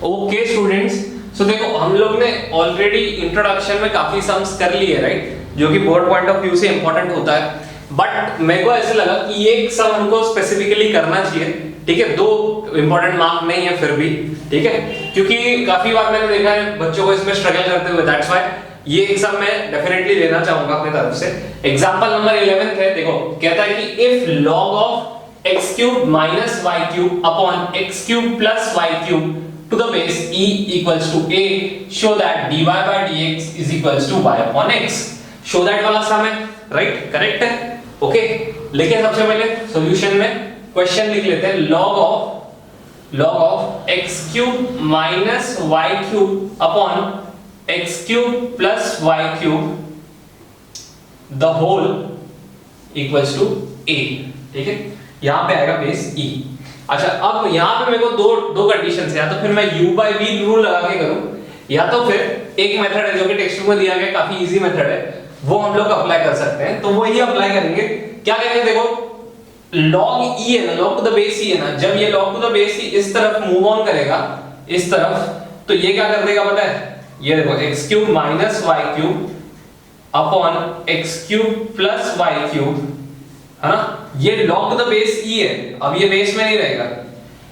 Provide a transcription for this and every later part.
Okay students, सो देखो हम लोग ने ऑलरेडी इंट्रोडक्शन में काफी सम्स कर लिए राइट, जो कि बोर्ड पॉइंट ऑफ व्यू से इंपॉर्टेंट होता है। बट मेरे को ऐसे लगा कि ये एक सम हमको स्पेसिफिकली करना चाहिए, ठीक है। दो इंपॉर्टेंट मार्क नहीं है फिर भी, ठीक है, क्योंकि काफी बार मैंने देखा है बच्चों को इसमें स्ट्रगल करते हुए, दैट्स व्हाई ये एक सम मैं डेफिनेटली लेना चाहूंगा अपनी तरफ से। एग्जांपल नंबर 11 है, देखो कहता है कि if log of x cube minus y cube upon x cube plus y cube to the base e equals to a, show that dy by dx is equals to y upon x। show that वाला सम है, right, correct है, okay. लेकिन सबसे पहले solution में question लिख लेते हैं, log of x cube minus y cube upon x cube plus y cube the whole equals to a, ठीक है। यहां पे आएगा बेस e। अच्छा, अब यहां पे मेरे को दो कंडीशंस है, या तो फिर मैं u by v रूल लगा के करूं, या तो फिर एक मेथड है जो कि टेक्स्ट बुक में दिया गया, काफी इजी मेथड है, वो हम लोग अप्लाई कर सकते हैं। तो वो ही अप्लाई करेंगे। क्या करेंगे, देखो log e है ना, log to the base e है ना, जब ये log to the base e इस तरफ मूव ऑन करेगा, इस तरफ, तो ये क्या कर देगा पता है, ये देखो x cube minus y cube upon x cube plus y cube, है ना, ये log to the base e है। अब ये बेस में नहीं रहेगा,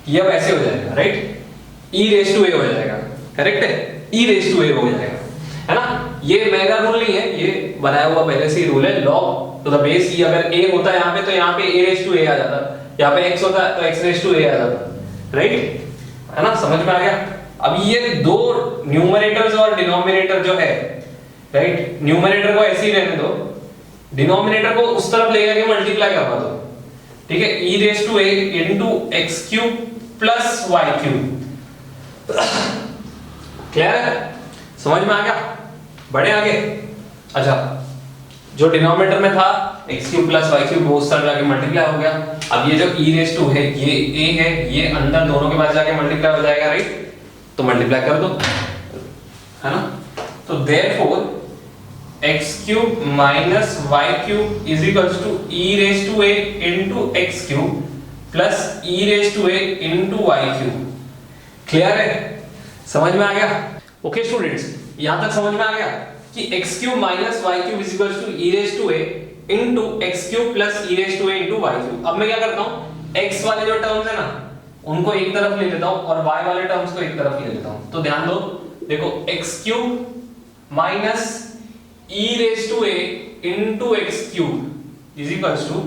ये अब ऐसे हो जाएगा, right, e raise to a हो जाएगा, करेक्ट है, e रेज टू a हो जाएगा, है ना। ये मेगा रूल नहीं है, ये बनाया हुआ पहले से ही रूल है। log to the base e अगर a होता है यहाँ पे, तो यहाँ पे a रेज टू a आ जाता, यहाँ पे x होता है तो x रेज टू a आ जाता, राइट, है ना, समझ में आ गया। अब ये दो न्यूमरेटर्स और डिनोमिनेटर जो है, राइट, न्यूमरेटर को ऐसे ही रहने दो, डिनोमिनेटर को उस तरफ ले जाके मल्टीप्लाई करवा दो, ठीक है, e raise to a into x cube plus y cube. Clear है, समझ में आ गया, बढ़े आगे। अच्छा, जो डिनोमिनेटर में था x cube plus y cube, वो उस तरफ जाके मल्टीप्लाई हो गया। अब ये जो e रेज टू है, ये a है, ये अंदर दोनों के पास जाके मल्टीप्लाई हो जाएगा, राइट, तो मल्टीप्लाई कर दो, है ना। तो therefore x cube minus y cube is equals to e raise to a into x cube plus e raise to a into y cube. Clear है, समझ में आ गया। ओके स्टूडेंट्स, यहां तक समझ में आ गया कि x cube minus y cube is equals to e raise to a into x cube plus e raise to a into y cube. अब मैं क्या करता हूं, x वाले जो टर्म्स है ना, उनको एक तरफ ले लेता हूं और y वाले टर्म्स को एक तरफ ले लेता हूं। तो ध्यान दो, देखो x cube minus e raise to a into x cube is equals to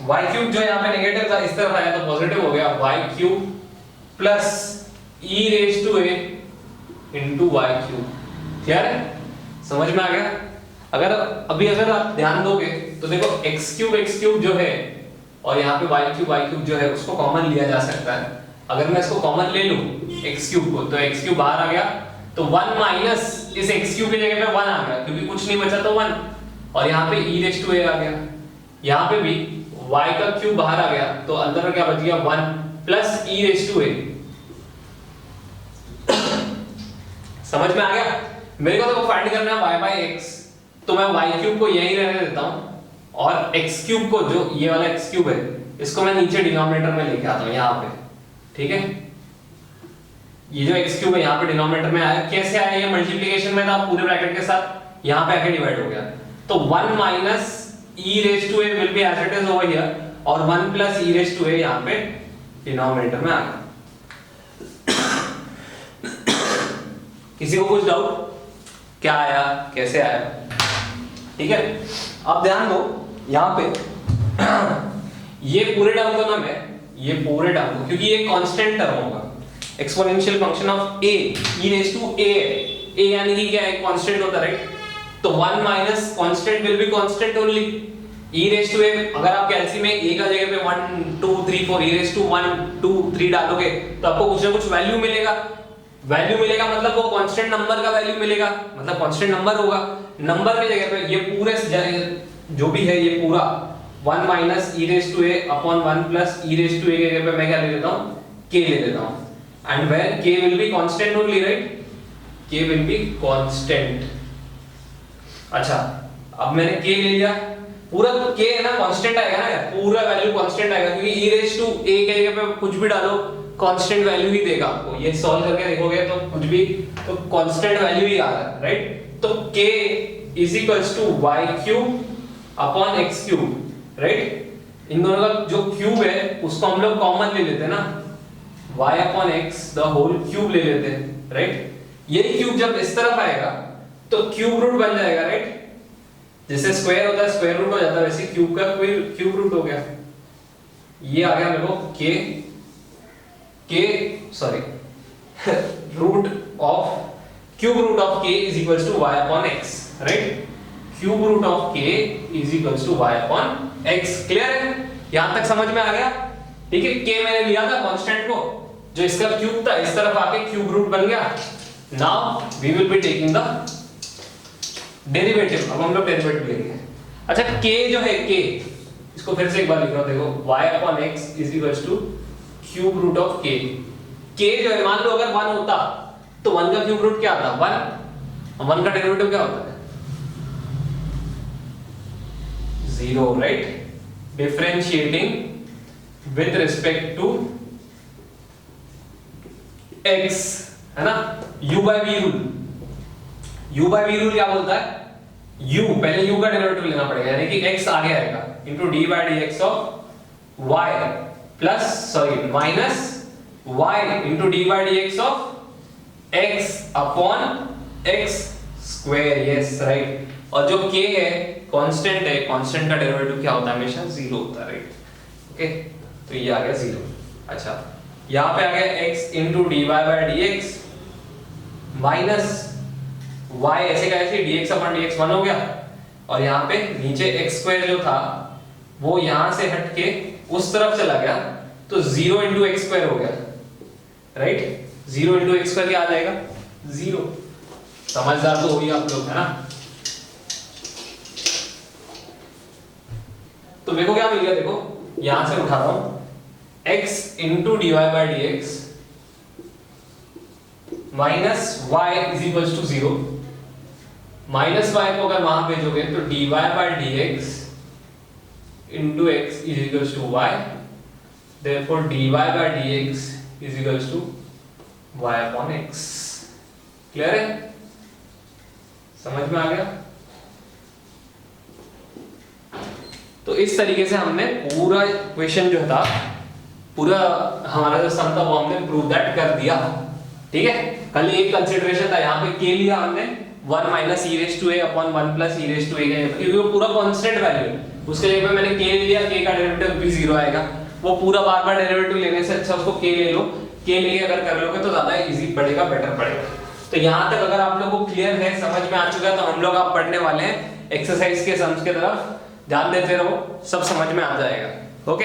y cube, जो यहां पे नेगेटिव था इस तरफ आया तो पॉजिटिव हो गया, y cube plus e raise to a into y cube. Clear है, समझ में आ गया। अगर आप ध्यान दोगे तो देखो x क्यूब जो है और यहाँ पे y क्यूब जो है, उसको कॉमन लिया जा सकता है। अगर मैं इसको कॉमन ले लूं x क्यूब को, तो x क्यूब बाहर आ गया, तो 1 माइनस इस x क्यूब की जगह पे 1 आ गया, क्योंकि कुछ नहीं बचा तो 1, और यहाँ पे e रेज टू a आ गया। यहाँ पे भी y का क्यूब बाहर आ गया, तो अंदर में क्या बच गया, 1 plus e raise to a। समझ में आ गया। मेरे को तो फाइंड करना है y बाय x, तो मैं y क्यूब को यहीं रहने देता हूं, और x क्यूब को, जो ये वाला x क्यूब है, इसको मैं नीचे डिनोमिनेटर में लेके आता हूं यहाँ पे, ठीक है। ये जो x क्यूब है यहाँ पे डिनोमिनेटर में आया, कैसे आया, ये मल्टीप्लिकेशन में था पूरे ब्रैकेट के साथ, यहाँ पे आके डिवाइड हो गया, तो 1 minus e raise to a will be as it is over here, और 1 plus e raise to a यहाँ पे डिनोमिनेटर में आ गया। किसी को कुछ डाउट, क्या आया, कैसे आया, ठीक है। अब ध्यान दो, यहाँ पे ये पूरे टर्म को ना मैं, ये पूरे टर्म को, क्योंकि ये कांस्टेंट टर्म होगा, exponential function of a e raise to a, a यानी कि क्या है, कांस्टेंट होता है, राइट, तो 1 minus constant will be constant only, e raise to a। अगर आप कैलसी में a का जगह पे 1 2 3 4 e रेज टू 1 2 3 डालोगे, तो आपको कुछ ना कुछ वैल्यू मिलेगा, मतलब वो कांस्टेंट नंबर का वैल्यू मिलेगा, मतलब कांस्टेंट नंबर होगा। नंबर की जगह पे ये पूरे जो भी है, ये पूरा 1 minus e raise to a upon 1 plus e raise to a की जगह पे मैं क्या ले लेता हूं, k ले लेता हूं, and where k will be constant only, right, k will be constant. अच्छा, अब मैंने k ले लिया, पूरा k है ना कांस्टेंट आएगा ना, पूरा वैल्यू कांस्टेंट आएगा, क्योंकि e रेज टू a की जगह पे कुछ भी डालो कांस्टेंट वैल्यू ही देगा आपको। ये सॉल्व करके देखोगे तो कुछ भी तो कांस्टेंट वैल्यू ही आ रहा है, राइट? तो k is equals to y cube upon x cube, right? इन दोनों का जो क्यूब है उसको हम लोग कॉमन ले लेते हैं ना, y upon x the whole cube ले लेते हैं, राइट? यही क्यूब जब इस तरफ आएगा तो क्यूब रूट बन जाएगा, राइट? जैसे स्क्वायर होता है स्क्वायर रूट हो जाता है, वैसे क्यूब का क्यूब रूट हो गया। ये आ गया मेरे को root of cube root of k is equals to y upon x, right? Cube root of k is equals to y upon x। Clear है? यहां तक समझ में आ गया? ठीक है, k मैंने लिया था कांस्टेंट को, जो इसका क्यूब था इस तरफ आके क्यूब रूट बन गया। Now we will be taking the derivative. अब हम लोग डेरिवेटिव लेंगे। अच्छा, k जो है k, इसको फिर से एक बार लिख रहा हूं, देखो y upon x is equals to cube root of k। k जो है, मान लो अगर 1 होता तो 1 का क्यूब रूट क्या आता? 1। 1 का डेरिवेटिव क्या होता है? 0, right? Differentiating with respect to x, है ना? u by v rule. u by v rule क्या बोलता है? u, पहले u का डेरिवेटिव लेना पड़ेगा, यानी कि x आगे आएगा into d by dx of y plus minus y into d by dx of x upon x square. Yes, right? और जो k है कांस्टेंट है, कांस्टेंट का डेरिवेटिव क्या होता है? हमेशा 0 होता है, राइट? ओके, तो ये आ गया 0। अच्छा, यहां पे आ गया x into dy by dx minus y ऐसे का ऐसे dx अपॉन dx 1 हो गया, और यहाँ पे नीचे x स्क्वायर जो था वो यहां से हट के उस तरफ चला गया, तो 0 into x स्क्वायर हो गया, राइट? 0 into x स्क्वायर क्या आ जाएगा? 0। समझदार तो हो ही आप लोग, है ना? तो मेरे को क्या मिल गया? देखो यहां से उठा रहा हूं x into dy by dx minus y is equals to 0। Minus y को अगर वहां भेजोगे तो dy by dx into x is equals to y, therefore dy by dx is equals to y upon x। Clear है? समझ में आ गया? तो इस तरीके से हमने पूरा इक्वेशन जो था, पूरा हमारा जो सम था वो हमने प्रूव दैट कर दिया। ठीक है, कल एक कंसीडरेशन था, यहाँ पे k लिया हमने 1 minus e raise to a upon 1 plus e raise to a, क्योंकि वो पूरा कांस्टेंट वैल्यू है, उसके जगह पे मैंने k ले लिया, k का डेरिवेटिव भी 0 आएगा। वो पूरा बार बार डेरिवेटिव लेने से अच्छा उसको k ले लो, k लेके अगर कर लोगे तो ज्यादा इजी पड़ेगा, बेटर पड़ेगा। तो यहाँ तक अगर आप लोगों को क्लियर है, समझ में आ चुका है, तो हम लोग आप पढ़ने वाले हैं एक्सरसाइज के सम्स के तरफ, ध्यान देते रहो, सब समझ में आ जाएगा। ओके।